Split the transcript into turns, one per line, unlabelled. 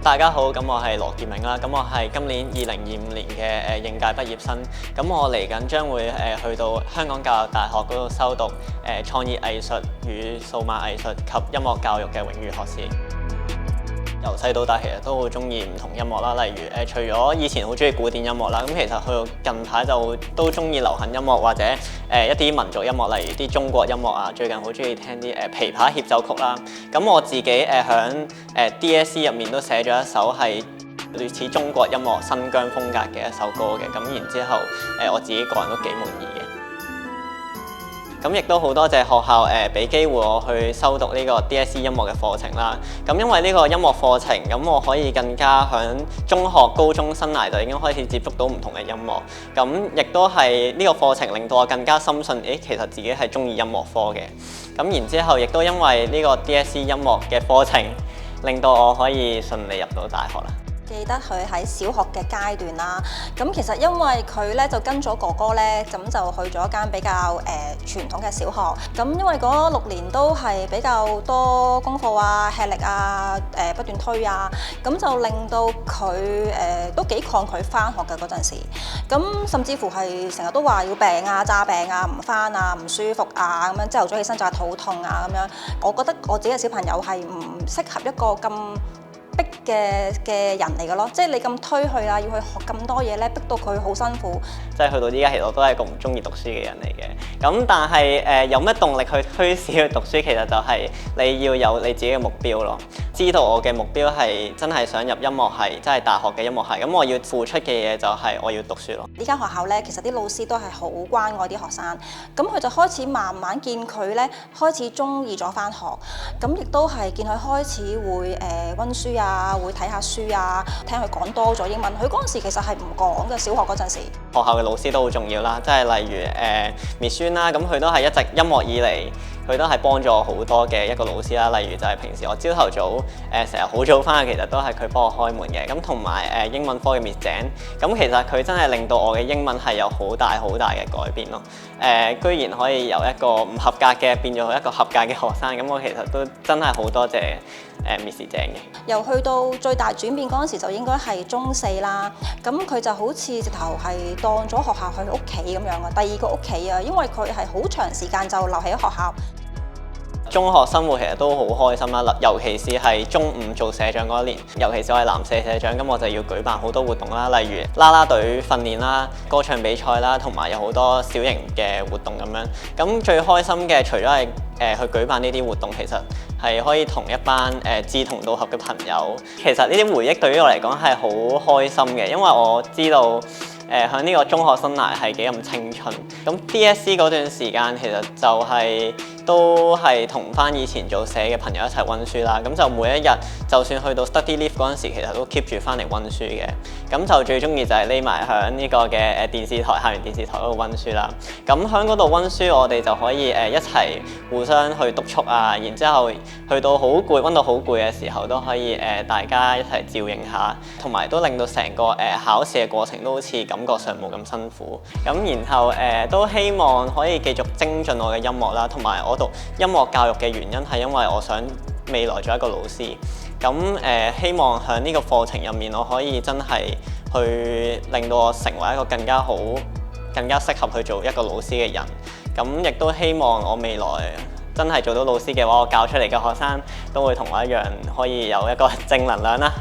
大家好，咁我係羅傑明啦，咁我係今年2025年嘅應屆畢業生，咁我嚟緊將會去到香港教育大學嗰度修讀創意藝術與數碼藝術及音樂教育嘅榮譽學士。由細到大其實都好中意唔同音樂啦，例如除咗以前好中意古典音樂啦，咁其實去到近排就都中意流行音樂或者一啲民族音樂，例如啲中國音樂啊。最近好中意聽啲琵琶協奏曲啦。咁我自己響DSE 入面都寫咗一首係類似中國音樂新疆風格嘅一首歌嘅。咁然之後我自己個人都幾滿意嘅。咁亦都好多謝學校俾機會我去修讀呢個 DSE 音樂嘅課程啦。咁因為呢個音樂課程，咁我可以更加響中學、高中生涯就已經開始接觸到唔同嘅音樂。咁亦都係呢個課程令到我更加深信，其實自己係中意音樂科嘅。咁然之後亦都因為呢個 DSE 音樂嘅課程，令到我可以順利入到大學啦。
記得佢喺小學嘅階段啦，咁其實因為佢咧就跟咗哥哥咧，咁就去咗一間比較傳統嘅小學。咁因為嗰6年都係比較多功課啊、吃力啊、不斷推啊，咁就令到佢都幾抗拒返學嘅嗰陣時。咁甚至乎係成日都話要病啊、詐病啊、唔返啊、唔舒服啊咁樣，朝頭早起身就係肚痛啊咁樣。我覺得我自己嘅小朋友係唔適合一個咁逼嘅人嚟嘅咯，即係你咁推佢啊，要去學咁多嘢咧，逼到佢好辛苦。
即係去到依家，其實我都係一個唔中意讀書嘅人嚟嘅。咁但係有咩動力去驅使去讀書？其實就係你要有你自己嘅目標咯。知道我嘅目標係真係想入音樂系，即係大學嘅音樂系。咁我要付出嘅嘢就係我要讀書咯。
呢間學校咧，其實啲老師都係好關愛啲學生。咁佢就開始慢慢見佢咧，開始中意咗返學。咁亦都係見佢開始會溫書啊，會睇下書啊，聽佢講多咗英文。佢嗰陣時其實係唔講嘅，小學嗰陣時。
學校嘅老師都好重要啦，即係例如Miss Yuen啦，咁佢都係一直音樂以嚟，佢都係幫助我好多嘅一個老師啦。例如就係平時我朝頭早成日好早返，其實都係佢幫我開門嘅。咁同埋英文科嘅 Miss Jane，咁其實佢真係令到我嘅英文係有好大嘅改變咯。居然可以由一個唔合格嘅變咗一個合格嘅學生，咁我其實都真係好多謝Miss Jane 嘅。
由去到最大轉變嗰陣時，就應該係中4啦。咁佢就好似直頭係當咗學校佢屋企咁樣啊，第二個屋企啊，因為佢係好長時間就留喺學校。
中學生活其實都好開心啦，尤其是係中5做社長嗰一年，尤其是我係男社社長，咁我就要舉辦好多活動啦，例如啦啦隊訓練啦、歌唱比賽啦，同埋有好多小型嘅活動咁樣。咁最開心嘅，除咗係去舉辦呢啲活動，其實係可以同一班志同道合嘅朋友。其實呢啲回憶對於我嚟講係好開心嘅，因為我知道喺呢個中學生涯係幾咁青春。咁 DSE 嗰段時間其實就都係同翻以前做社嘅朋友一齊溫書啦。咁就每一日，就算去到 study leave 嗰陣時，其實都 keep 住翻嚟溫書嘅。咁就最中意就係匿埋喺呢個嘅電視台、校園電視台嗰度溫書啦。咁喺嗰度溫書，我哋就可以一齊互相去督促啊。然之後去到好攰、溫到好攰嘅時候，都可以大家一齊照應下，同埋都令到成個考試嘅過程都好似感覺上冇咁辛苦。咁然後都希望可以繼續精進我嘅音樂啦，同埋我讀音樂教育嘅原因係因為我想未來做一個老師。咁希望喺呢個課程入面，我可以真係去令到我成為一個更加好、更加適合去做一個老師嘅人。咁亦都希望我未來真係做到老師嘅話，我教出嚟嘅學生都會同我一樣，可以有一個正能量啦。